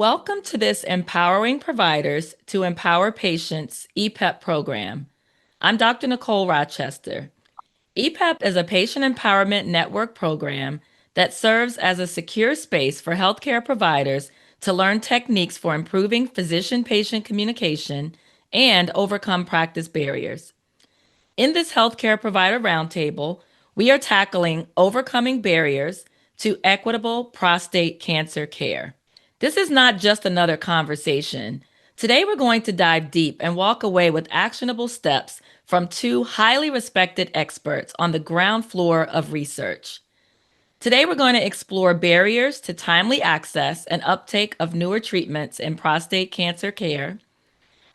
Welcome to this Empowering Providers to Empower Patients EPEP program. I'm Dr. Nicole Rochester. EPEP is a patient empowerment network program that serves as a secure space for healthcare providers to learn techniques for improving physician-patient communication and overcome practice barriers. In this healthcare provider roundtable, we are tackling overcoming barriers to equitable prostate cancer care. This is not just another conversation. Today, we're going to dive deep and walk away with actionable steps from two highly respected experts on the ground floor of research. Today, we're going to explore barriers to timely access and uptake of newer treatments in prostate cancer care.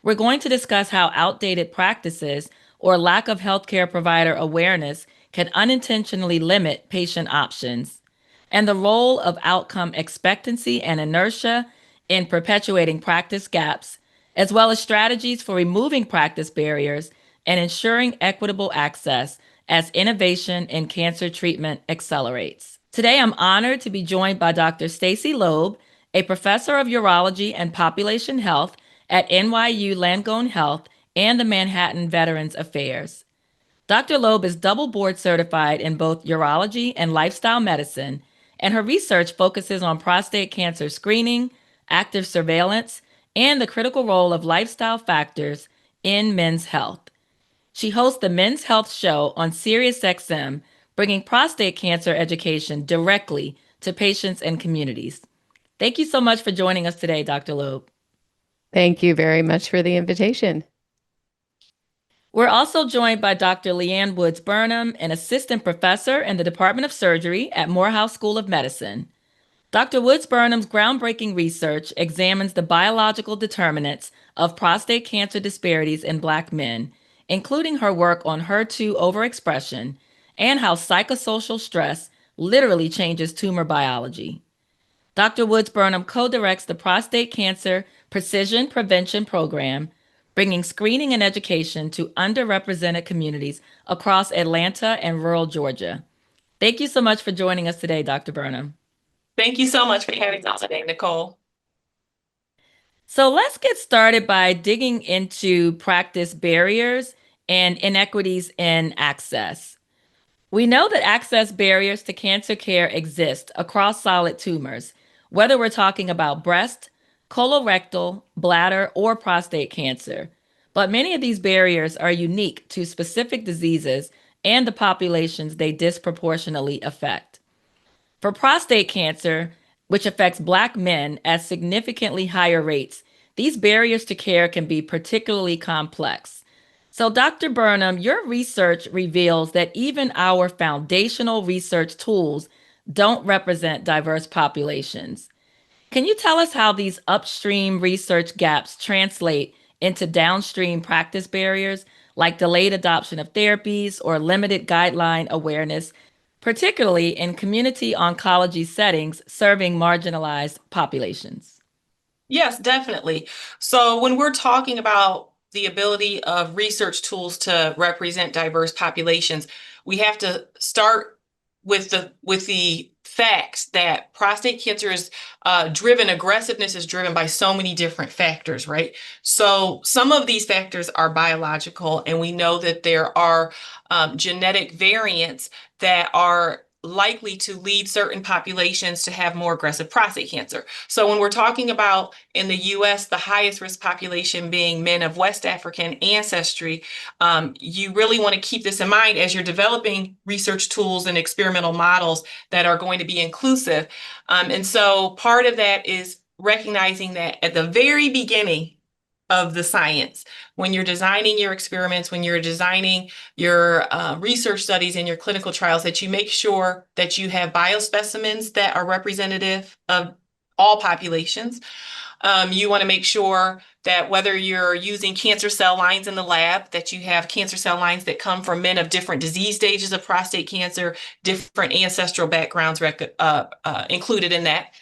We're going to discuss how outdated practices or lack of healthcare provider awareness can unintentionally limit patient options, and the role of outcome expectancy and inertia in perpetuating practice gaps, as well as strategies for removing practice barriers and ensuring equitable access as innovation in cancer treatment accelerates. Today, I'm honored to be joined by Dr. Stacy Loeb, a professor of urology and population health at NYU Langone Health and the Manhattan Veterans Affairs. Dr. Loeb is double board certified in both urology and lifestyle medicine, and her research focuses on prostate cancer screening, active surveillance, and the critical role of lifestyle factors in men's health. She hosts the Men's Health Show on SiriusXM, bringing prostate cancer education directly to patients and communities. Thank you so much for joining us today, Dr. Loeb. Thank you very much for the invitation. We're also joined by Dr. Leanne Woods-Burnham, an assistant professor in the Department of Surgery at Morehouse School of Medicine. Dr. Woods-Burnham's groundbreaking research examines the biological determinants of prostate cancer disparities in Black men, including her work on HER2 overexpression and how psychosocial stress literally changes tumor biology. Dr. Woods-Burnham co-directs the Prostate Cancer Precision Prevention Program, bringing screening and education to underrepresented communities across Atlanta and rural Georgia. Thank you so much for joining us today, Dr. Burnham. Thank you so much for having us today, Nicole. So let's get started by digging into practice barriers and inequities in access. We know that access barriers to cancer care exist across solid tumors, whether we're talking about breast, colorectal, bladder, or prostate cancer. But many of these barriers are unique to specific diseases and the populations they disproportionately affect. For prostate cancer, which affects Black men at significantly higher rates, these barriers to care can be particularly complex. So, Dr. Burnham, your research reveals that even our foundational research tools don't represent diverse populations. Can you tell us how these upstream research gaps translate into downstream practice barriers, like delayed adoption of therapies or limited guideline awareness, particularly in community oncology settings serving marginalized populations? Yes, definitely. So when we're talking about the ability of research tools to represent diverse populations, we have to start with the facts that prostate cancer is aggressiveness is driven by so many different factors, right? So some of these factors are biological, and we know that there are genetic variants that are likely to lead certain populations to have more aggressive prostate cancer. So when we're talking about in the US, the highest risk population being men of West African ancestry, you really want to keep this in mind as you're developing research tools and experimental models that are going to be inclusive. And so part of that is recognizing that at the very beginning of the science, when you're designing your experiments, when you're designing your research studies and your clinical trials, that you make sure that you have biospecimens that are representative of all populations. You want to make sure that whether you're using cancer cell lines in the lab, that you have cancer cell lines that come from men of different disease stages of prostate cancer, different ancestral backgrounds included in that.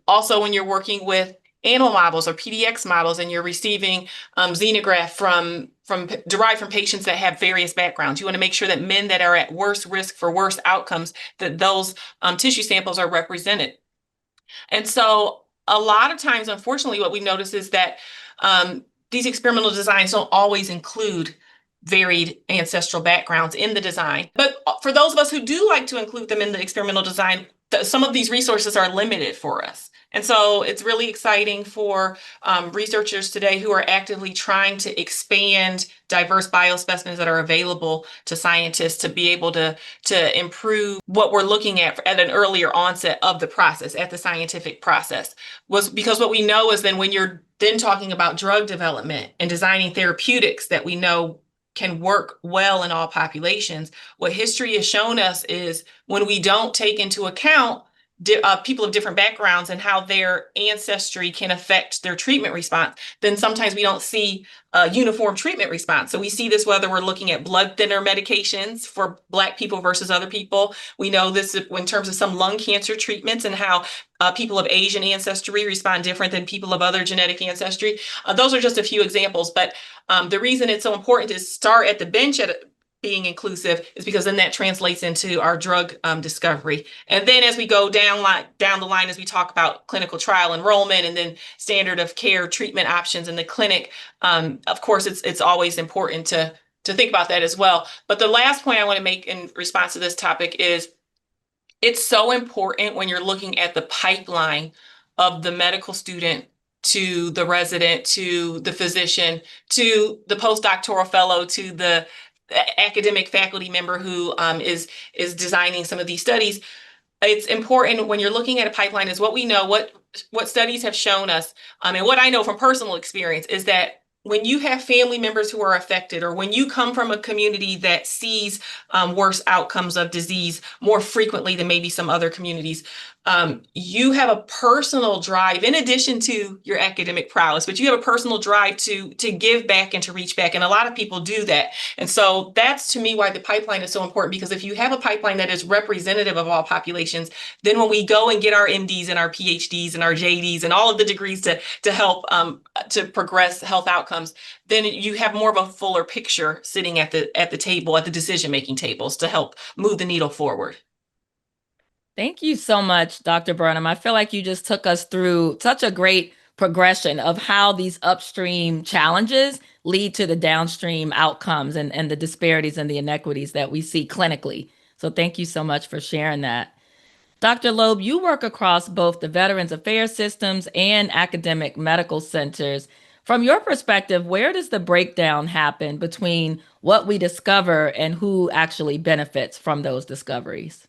Also, when you're working with animal models or PDX models, and you're receiving xenograft derived from patients that have various backgrounds. You want to make sure that men that are at worse risk for worse outcomes, that those tissue samples are represented. And so a lot of times, unfortunately, what we notice is that these experimental designs don't always include varied ancestral backgrounds in the design. But for those of us who do like to include them in the experimental design, some of these resources are limited for us. And so it's really exciting for researchers today who are actively trying to expand diverse biospecimens that are available to scientists to be able to improve what we're looking at an earlier onset of the process, at the scientific process. Was because what we know is then when you're then talking about drug development and designing therapeutics that we know can work well in all populations, what history has shown us is when we don't take into account people of different backgrounds and how their ancestry can affect their treatment response, then sometimes we don't see a uniform treatment response. So we see this whether we're looking at blood thinner medications for Black people versus other people. We know this in terms of some lung cancer treatments and how people of Asian ancestry respond different than people of other genetic ancestry. Those are just a few examples, but the reason it's so important to start at the bench at being inclusive is because then that translates into our drug discovery. And then as we go down the line, as we talk about clinical trial enrollment and then standard of care treatment options in the clinic, of course, it's always important to think about that as well. But the last point I want to make in response to this topic is it's so important when you're looking at the pipeline of the medical student to the resident, to the physician, to the postdoctoral fellow, to the academic faculty member who is designing some of these studies. It's important when you're looking at a pipeline is what we know, what studies have shown us, and what I know from personal experience is that when you have family members who are affected, or when you come from a community that sees worse outcomes of disease more frequently than maybe some other communities, you have a personal drive, in addition to your academic prowess, but you have a personal drive to give back and to reach back. And a lot of people do that. And so that's, to me, why the pipeline is so important, because if you have a pipeline that is representative of all populations, then when we go and get our MDs and our PhDs and our JDs and all of the degrees to help to progress health outcomes, then you have more of a fuller picture sitting at the table, at the decision-making tables, to help move the needle forward. Thank you so much, Dr. Burnham. I feel like you just took us through such a great progression of how these upstream challenges lead to the downstream outcomes and the disparities and the inequities that we see clinically. So thank you so much for sharing that. Dr. Loeb, you work across both the Veterans Affairs systems and academic medical centers. From your perspective, where does the breakdown happen between what we discover and who actually benefits from those discoveries?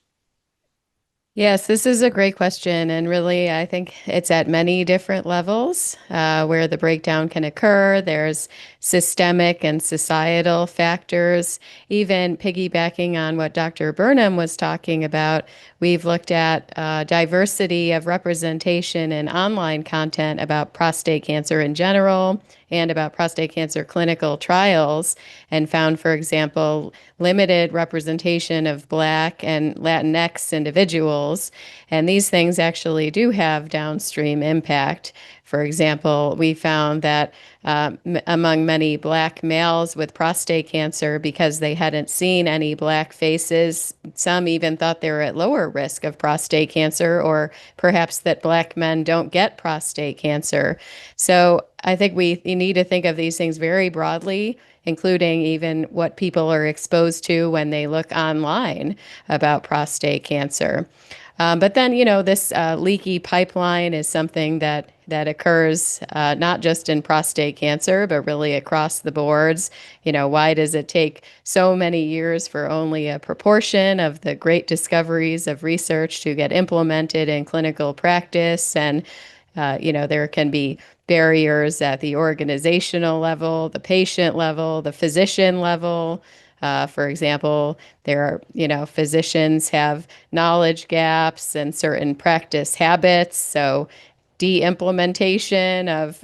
Yes, this is a great question. And really, I think it's at many different levels where the breakdown can occur. There's systemic and societal factors. Even piggybacking on what Dr. Burnham was talking about, we've looked at diversity of representation in online content about prostate cancer in general and about prostate cancer clinical trials, and found, for example, limited representation of Black and Latinx individuals. And these things actually do have downstream impact. For example, we found that among many Black males with prostate cancer, because they hadn't seen any Black faces, some even thought they were at lower risk of prostate cancer, or perhaps that Black men don't get prostate cancer. So I think we need to think of these things very broadly, including even what people are exposed to when they look online about prostate cancer. But then, this leaky pipeline is something that occurs not just in prostate cancer, but really across the boards. Why does it take so many years for only a proportion of the great discoveries of research to get implemented in clinical practice? And, there can be barriers at the organizational level, the patient level, the physician level. For example, there are, physicians have knowledge gaps and certain practice habits. So de-implementation of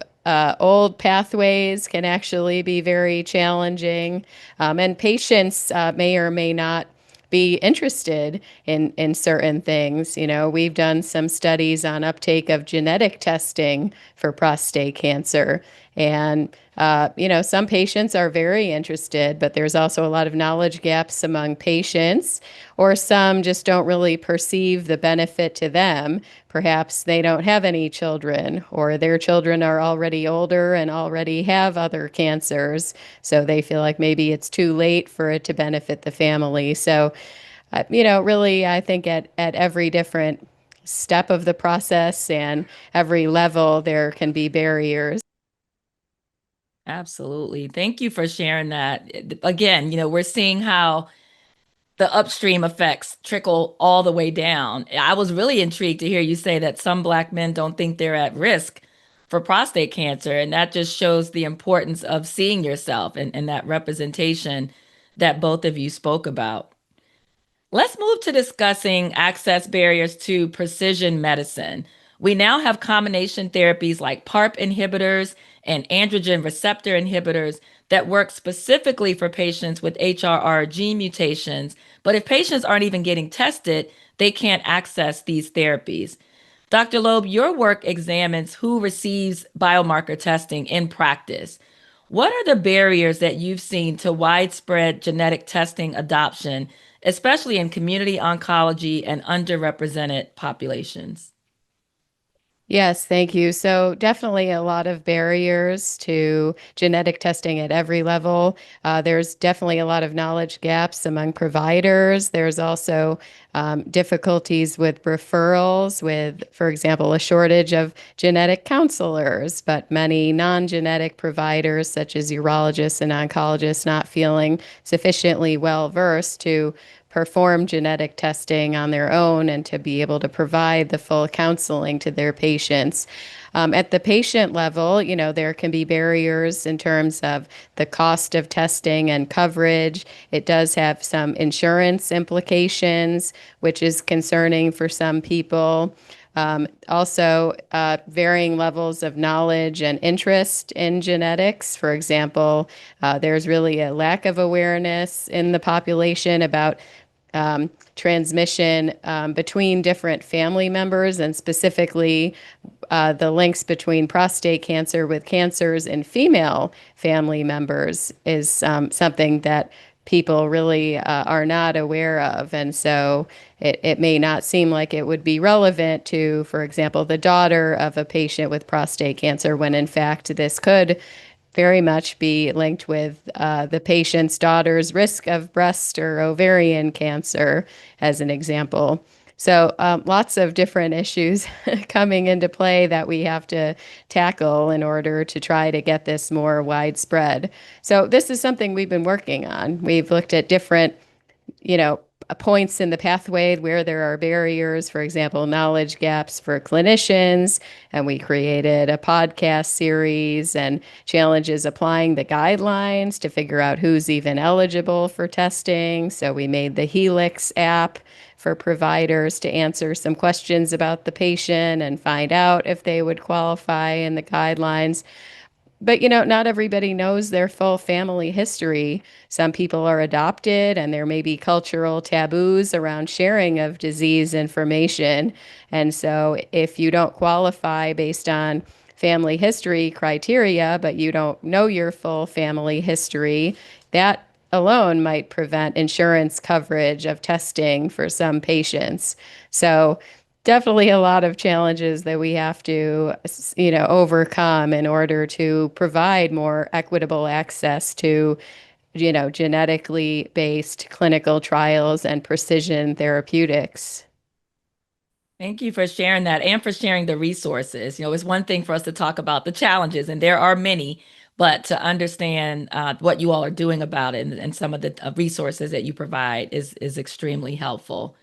old pathways can actually be very challenging. And patients may or may not be interested in certain things. We've done some studies on uptake of genetic testing for prostate cancer. And, some patients are very interested, but there's also a lot of knowledge gaps among patients, or some just don't really perceive the benefit to them. Perhaps they don't have any children, or their children are already older and already have other cancers. So they feel like maybe it's too late for it to benefit the family. So, really, I think at every different step of the process and every level, there can be barriers. Absolutely. Thank you for sharing that. Again, we're seeing how the upstream effects trickle all the way down. I was really intrigued to hear you say that some Black men don't think they're at risk for prostate cancer. And that just shows the importance of seeing yourself and that representation that both of you spoke about. Let's move to discussing access barriers to precision medicine. We now have combination therapies like PARP inhibitors and androgen receptor inhibitors that work specifically for patients with HRR gene mutations. But if patients aren't even getting tested, they can't access these therapies. Dr. Loeb, your work examines who receives biomarker testing in practice. What are the barriers that you've seen to widespread genetic testing adoption, especially in community oncology and underrepresented populations? Yes, thank you. So, definitely a lot of barriers to genetic testing at every level. There's definitely a lot of knowledge gaps among providers. There's also difficulties with referrals, with, for example, a shortage of genetic counselors, but many non genetic providers, such as urologists and oncologists, not feeling sufficiently well versed to perform genetic testing on their own and to be able to provide the full counseling to their patients. At the patient level, there can be barriers in terms of the cost of testing and coverage. It does have some insurance implications, which is concerning for some people. Also, varying levels of knowledge and interest in genetics. For example, there's really a lack of awareness in the population about transmission between different family members, and specifically the links between prostate cancer with cancers in female family members is something that people really are not aware of. And so it may not seem like it would be relevant to, for example, the daughter of a patient with prostate cancer, when in fact this could very much be linked with the patient's daughter's risk of breast or ovarian cancer, as an example. So lots of different issues coming into play that we have to tackle in order to try to get this more widespread. So this is something we've been working on. We've looked at different, points in the pathway where there are barriers, for example, knowledge gaps for clinicians. And we created a podcast series and challenges applying the guidelines to figure out who's even eligible for testing. So we made the Helix app for providers to answer some questions about the patient and find out if they would qualify in the guidelines. But not everybody knows their full family history. Some people are adopted, and there may be cultural taboos around sharing of disease information. And so, if you don't qualify based on family history criteria, but you don't know your full family history, that alone might prevent insurance coverage of testing for some patients. So, definitely a lot of challenges that we have to, overcome in order to provide more equitable access to, genetically based clinical trials and precision therapeutics. Thank you for sharing that and for sharing the resources. It's one thing for us to talk about the challenges, and there are many, but to understand what you all are doing about it and some of the resources that you provide is extremely helpful.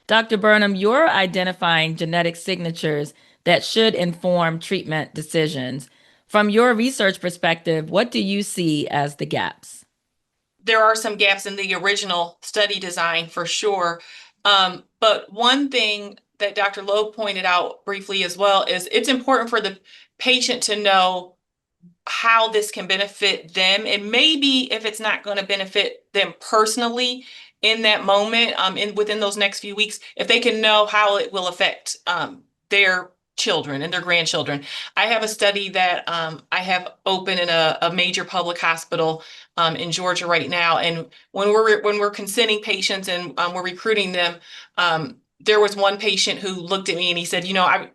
Dr. Burnham, you're identifying genetic signatures that should inform treatment decisions. From your research perspective, what do you see as the gaps? There are some gaps in the original study design for sure. But one thing that Dr. Loeb pointed out briefly as well is it's important for the patient to know how this can benefit them. And maybe if it's not going to benefit them personally in that moment, within those next few weeks, if they can know how it will affect their children and their grandchildren. I have a study that I have open in a major public hospital in Georgia right now. And when we're consenting patients and we're recruiting them, there was one patient who looked at me and he said,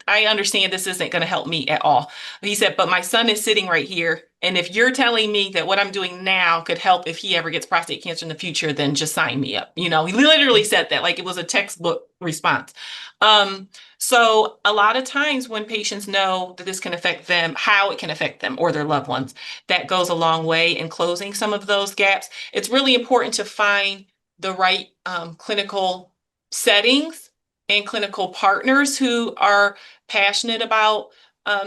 I understand this isn't going to help me at all. He said, but my son is sitting right here. And if you're telling me that what I'm doing now could help if he ever gets prostate cancer in the future, then just sign me up. He literally said that like it was a textbook response. So a lot of times when patients know that this can affect them, how it can affect them or their loved ones, that goes a long way in closing some of those gaps. It's really important to find the right clinical settings and clinical partners who are passionate about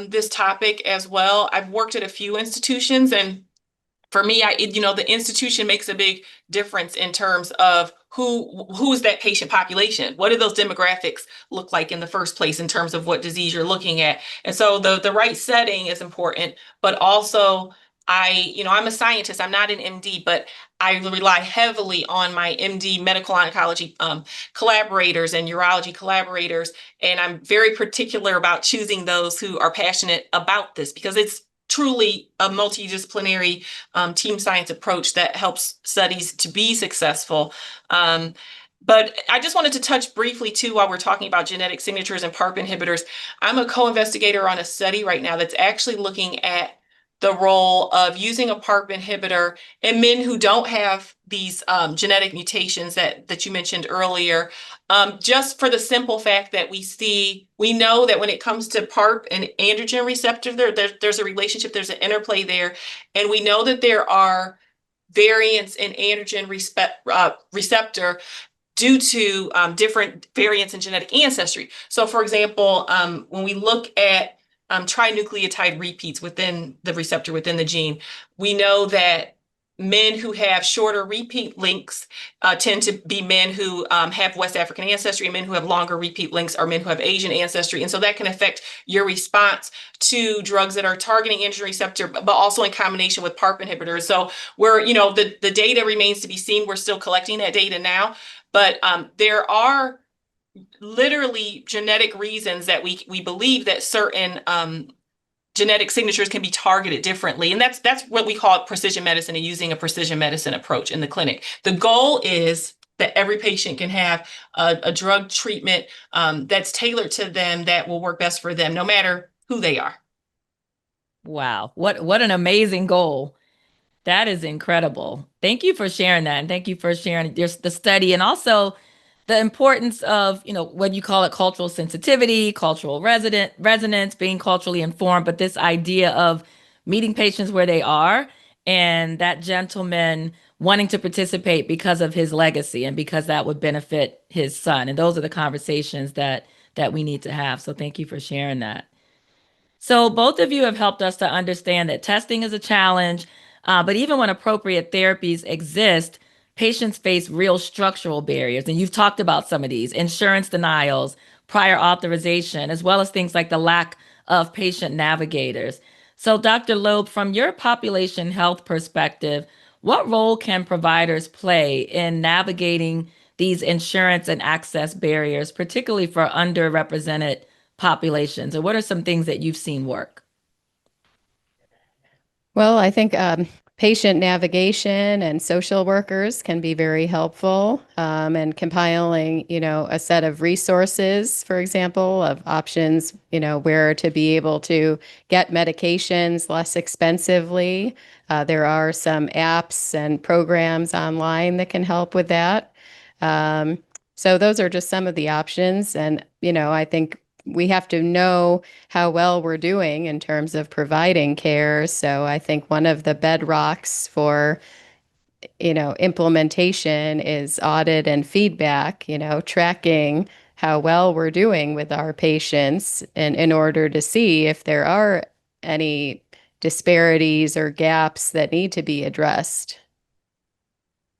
this topic as well. I've worked at a few institutions, and for me, the institution makes a big difference in terms of who is that patient population? What do those demographics look like in the first place in terms of what disease you're looking at? And so the right setting is important, but also I'm a scientist, I'm not an MD, but I rely heavily on my MD medical oncology collaborators and urology collaborators. And I'm very particular about choosing those who are passionate about this because it's truly a multidisciplinary team science approach that helps studies to be successful. But I just wanted to touch briefly too, while we're talking about genetic signatures and PARP inhibitors, I'm a co-investigator on a study right now that's actually looking at the role of using a PARP inhibitor in men who don't have these genetic mutations that you mentioned earlier, just for the simple fact that we know that when it comes to PARP and androgen receptor, there's a relationship, there's an interplay there, and we know that there are variants in androgen receptor due to different variants in genetic ancestry. So for example, when we look at trinucleotide repeats within the receptor, within the gene, we know that men who have shorter repeat links tend to be men who have West African ancestry, and men who have longer repeat links are men who have Asian ancestry. And so that can affect your response to drugs that are targeting androgen receptor, but also in combination with PARP inhibitors. So the data remains to be seen. We're still collecting that data now, but there are literally genetic reasons that we believe that certain genetic signatures can be targeted differently. And that's what we call precision medicine and using a precision medicine approach in the clinic. The goal is that every patient can have a drug treatment that's tailored to them that will work best for them, no matter who they are. Wow. What an amazing goal. That is incredible. Thank you for sharing that. And thank you for sharing the study and also the importance of, what you call it, cultural sensitivity, cultural resonance, being culturally informed, but this idea of meeting patients where they are and that gentleman wanting to participate because of his legacy and because that would benefit his son. And those are the conversations that we need to have. So thank you for sharing that. So both of you have helped us to understand that testing is a challenge, but even when appropriate therapies exist, patients face real structural barriers. And you've talked about some of these: insurance denials, prior authorization, as well as things like the lack of patient navigators. So Dr. Loeb, from your population health perspective, what role can providers play in navigating these insurance and access barriers, particularly for underrepresented populations? Or what are some things that you've seen work? Well, I think patient navigation and social workers can be very helpful, and compiling, a set of resources, for example, of options, where to be able to get medications less expensively. There are some apps and programs online that can help with that. So those are just some of the options. And, I think we have to know how well we're doing in terms of providing care. So I think one of the bedrocks for, implementation is audit and feedback, tracking how well we're doing with our patients, and in order to see if there are any disparities or gaps that need to be addressed.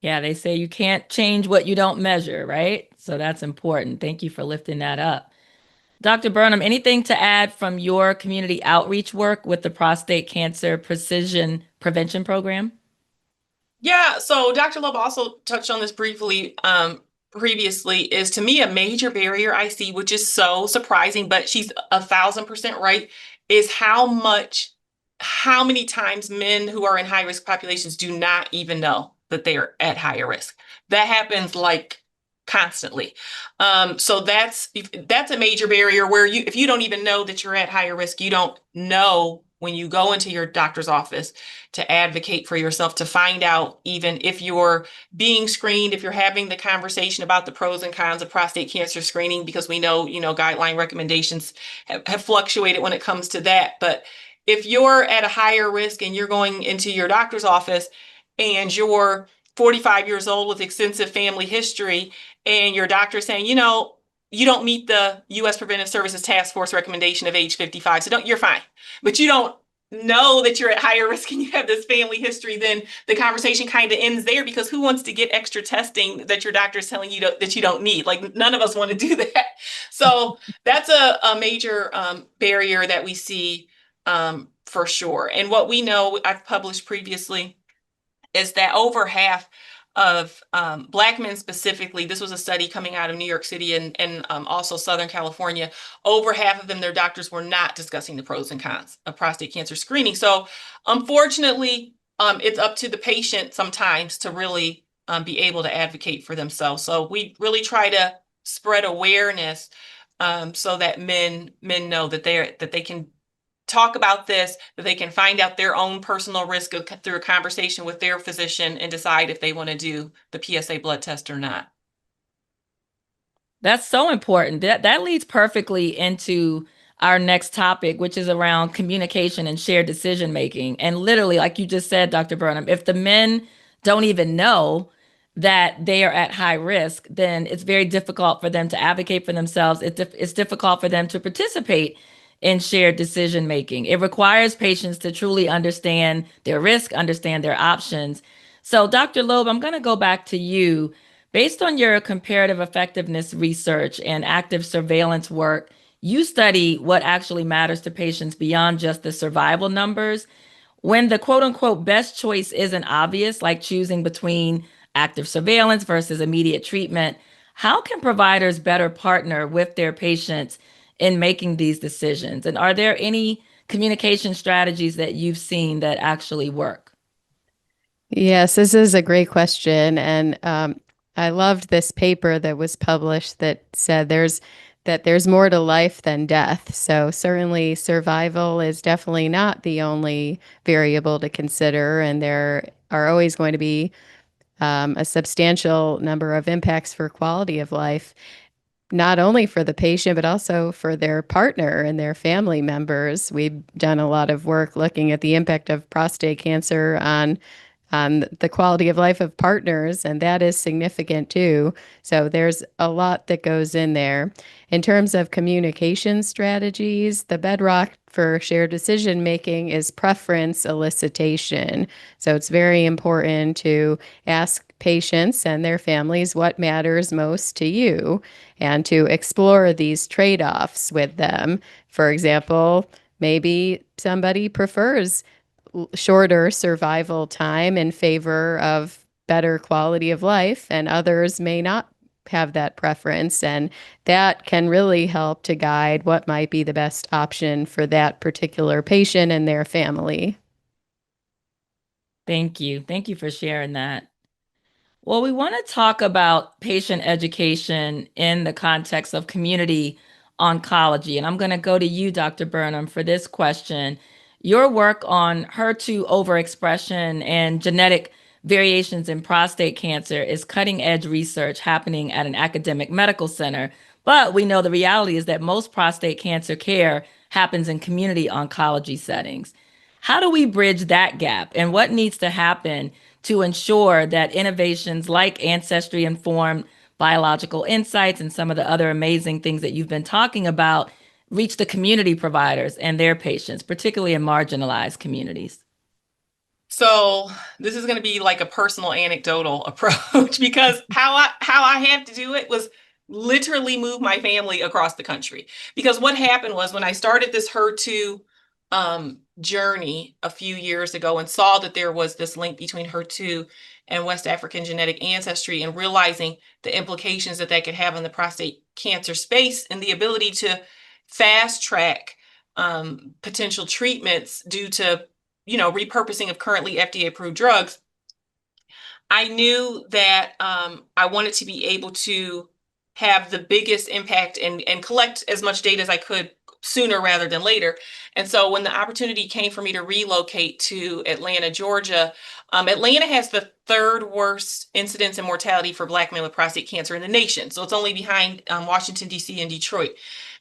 Yeah, they say you can't change what you don't measure, right? So that's important. Thank you for lifting that up. Dr. Burnham, anything to add from your community outreach work with the Prostate Cancer Precision Prevention Program? Yeah, so Dr. Loeb also touched on this briefly. previously, is to me a major barrier I see, which is so surprising, but she's 1,000% right, is how many times men who are in high risk populations do not even know that they are at higher risk. That happens like constantly. So that's a major barrier where if you don't even know that you're at higher risk, you don't know when you go into your doctor's office to advocate for yourself, to find out even if you're being screened, if you're having the conversation about the pros and cons of prostate cancer screening, because we know, guideline recommendations have fluctuated when it comes to that. But if you're at a higher risk and you're going into your doctor's office and you're 45 years old with extensive family history, and your doctor saying, you don't meet the U.S. Preventive Services Task Force recommendation of age 55, so you're fine. But you don't know that you're at higher risk and you have this family history, then the conversation kind of ends there, because who wants to get extra testing that your doctor is telling you that you don't need? Like, none of us want to do that. So that's a major barrier that we see for sure. And what we know, I've published previously, is that over half of Black men specifically, this was a study coming out of New York City and also Southern California, over half of them, their doctors were not discussing the pros and cons of prostate cancer screening. So unfortunately, it's up to the patient sometimes to really be able to advocate for themselves. So we really try to spread awareness so that men know that they can talk about this, that they can find out their own personal risk through a conversation with their physician and decide if they want to do the PSA blood test or not. That's so important. That leads perfectly into our next topic, which is around communication and shared decision making. And literally, like you just said, Dr. Burnham, if the men don't even know that they are at high risk, then it's very difficult for them to advocate for themselves. It's difficult for them to participate in shared decision making. It requires patients to truly understand their risk, understand their options. So, Dr. Loeb, I'm going to go back to you. Based on your comparative effectiveness research and active surveillance work, you study what actually matters to patients beyond just the survival numbers. When the quote unquote best choice isn't obvious, like choosing between active surveillance versus immediate treatment, how can providers better partner with their patients in making these decisions? And are there any communication strategies that you've seen that actually work? Yes, this is a great question. And I loved this paper that was published that said there's more to life than death. So certainly survival is definitely not the only variable to consider, and there are always going to be a substantial number of impacts for quality of life, not only for the patient, but also for their partner and their family members. We've done a lot of work looking at the impact of prostate cancer on the quality of life of partners, and that is significant too. So there's a lot that goes in there. In terms of communication strategies, the bedrock for shared decision making is preference elicitation. So it's very important to ask patients and their families what matters most to you and to explore these trade-offs with them. For example, maybe somebody prefers shorter survival time in favor of better quality of life, and others may not have that preference. And that can really help to guide what might be the best option for that particular patient and their family. Thank you. Thank you for sharing that. Well, we want to talk about patient education in the context of community oncology. And I'm going to go to you, Dr. Burnham, for this question. Your work on HER2 overexpression and genetic variations in prostate cancer is cutting edge research happening at an academic medical center. But we know the reality is that most prostate cancer care happens in community oncology settings. How do we bridge that gap? And what needs to happen to ensure that innovations like ancestry-informed biological insights and some of the other amazing things that you've been talking about reach the community providers and their patients, particularly in marginalized communities? So this is going to be like a personal anecdotal approach, because how I had to do it was literally move my family across the country. Because what happened was, when I started this HER2 journey a few years ago and saw that there was this link between HER2 and West African genetic ancestry, and realizing the implications that could have in the prostate cancer space and the ability to fast track potential treatments due to, repurposing of currently FDA approved drugs. I knew that I wanted to be able to have the biggest impact and collect as much data as I could sooner rather than later. And so when the opportunity came for me to relocate to Atlanta, Georgia, Atlanta has the third worst incidence and mortality for Black men with prostate cancer in the nation. So it's only behind Washington, D.C. and Detroit.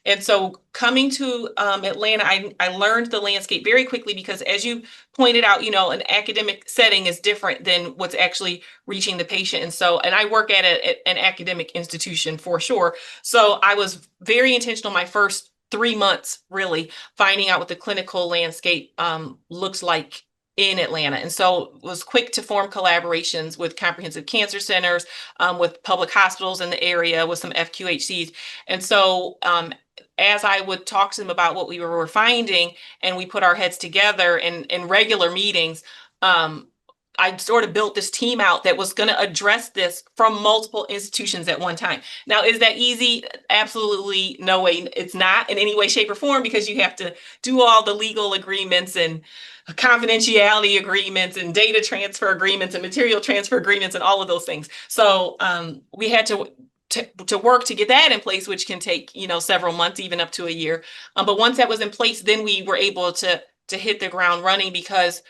And so coming to Atlanta, I learned the landscape very quickly because, as you pointed out, an academic setting is different than what's actually reaching the patient. And I work at an academic institution for sure. So I was very intentional my first 3 months, really finding out what the clinical landscape looks like in Atlanta. And so was quick to form collaborations with comprehensive cancer centers, with public hospitals in the area, with some FQHCs. And so as I would talk to them about what we were finding, and we put our heads together in regular meetings, I sort of built this team out that was going to address this from multiple institutions at one time. Now, is that easy? Absolutely no way. It's not in any way, shape, or form, because you have to do all the legal agreements and confidentiality agreements and data transfer agreements and material transfer agreements and all of those things. So we had to work to get that in place, which can take, several months, even up to a year. But once that was in place, then we were able to hit the ground running, because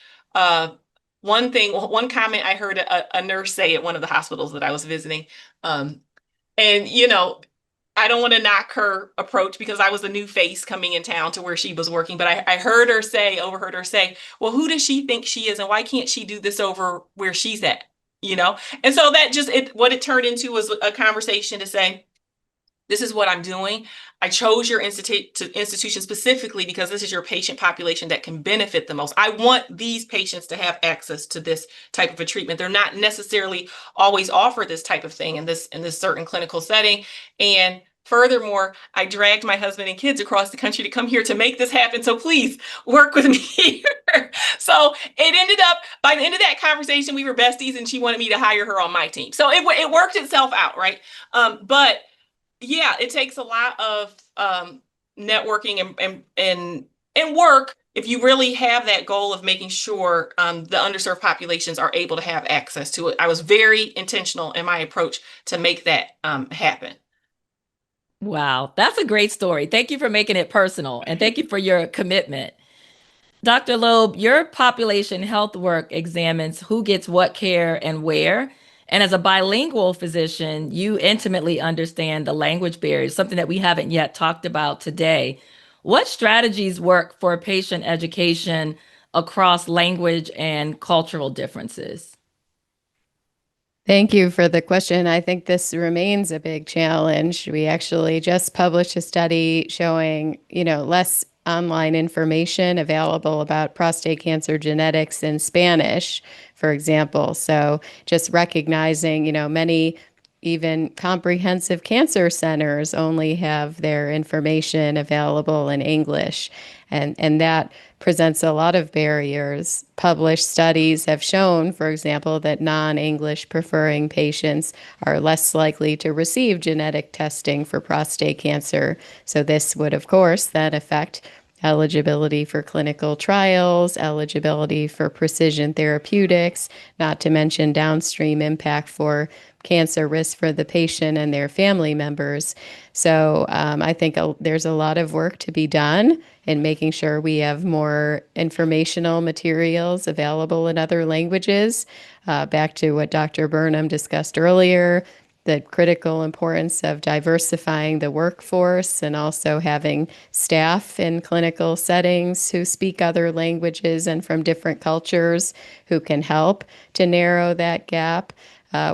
one comment I heard a nurse say at one of the hospitals that I was visiting, and I don't want to knock her approach because I was a new face coming in town to where she was working, but I overheard her say, well, who does she think she is, and why can't she do this over where she's at? And so that what it turned into was a conversation to say, this is what I'm doing. I chose your institution specifically because this is your patient population that can benefit the most. I want these patients to have access to this type of a treatment. They're not necessarily always offered this type of thing in this certain clinical setting. And furthermore, I dragged my husband and kids across the country to come here to make this happen. So please work with me here. So it ended up, by the end of that conversation, we were besties, and she wanted me to hire her on my team. So it worked itself out, right? But yeah, it takes a lot of networking and work if you really have that goal of making sure the underserved populations are able to have access to it. I was very intentional in my approach to make that happen. Wow, that's a great story. Thank you for making it personal, and thank you for your commitment. Dr. Loeb, your population health work examines who gets what care and where. And as a bilingual physician, you intimately understand the language barriers, something that we haven't yet talked about today. What strategies work for patient education across language and cultural differences? Thank you for the question. I think this remains a big challenge. We actually just published a study showing, less online information available about prostate cancer genetics in Spanish, for example. So just recognizing, many even comprehensive cancer centers only have their information available in English. And that presents a lot of barriers. Published studies have shown, for example, that non-English preferring patients are less likely to receive genetic testing for prostate cancer. So this would, of course, then affect eligibility for clinical trials, eligibility for precision therapeutics, not to mention downstream impact for cancer risk for the patient and their family members. So I think there's a lot of work to be done in making sure we have more informational materials available in other languages. Back to what Dr. Burnham discussed earlier, the critical importance of diversifying the workforce and also having staff in clinical settings who speak other languages and from different cultures who can help to narrow that gap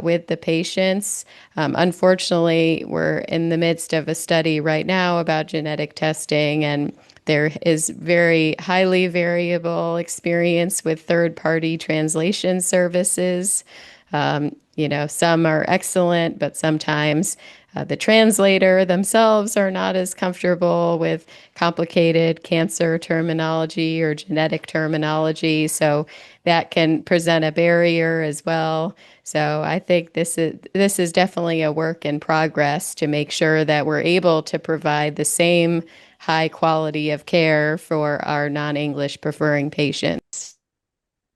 with the patients. Unfortunately, we're in the midst of a study right now about genetic testing, and there is very highly variable experience with third-party translation services. Some are excellent, but sometimes the translator themselves are not as comfortable with complicated cancer terminology or genetic terminology. So that can present a barrier as well. So I think this is definitely a work in progress to make sure that we're able to provide the same high quality of care for our non-English preferring patients.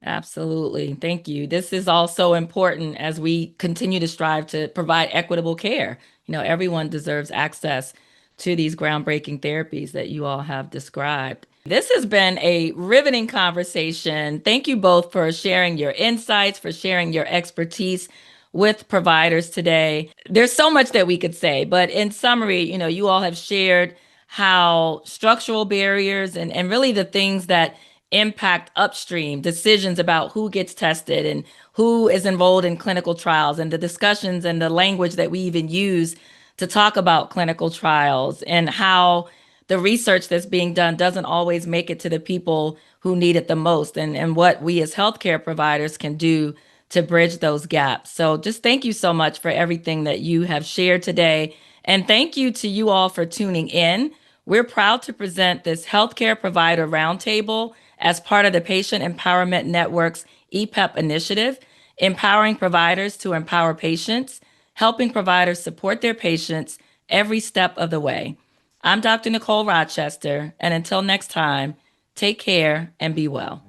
Absolutely. Thank you. This is also important as we continue to strive to provide equitable care. Everyone deserves access to these groundbreaking therapies that you all have described. This has been a riveting conversation. Thank you both for sharing your insights, for sharing your expertise with providers today. There's so much that we could say, but in summary, you all have shared how structural barriers and really the things that impact upstream decisions about who gets tested and who is enrolled in clinical trials, and the discussions and the language that we even use to talk about clinical trials, and how the research that's being done doesn't always make it to the people who need it the most, and what we as healthcare providers can do to bridge those gaps. So just thank you so much for everything that you have shared today. And thank you to you all for tuning in. We're proud to present this healthcare provider roundtable as part of the Patient Empowerment Network's EPEP initiative, empowering providers to empower patients, helping providers support their patients every step of the way. I'm Dr. Nicole Rochester, and until next time, take care and be well.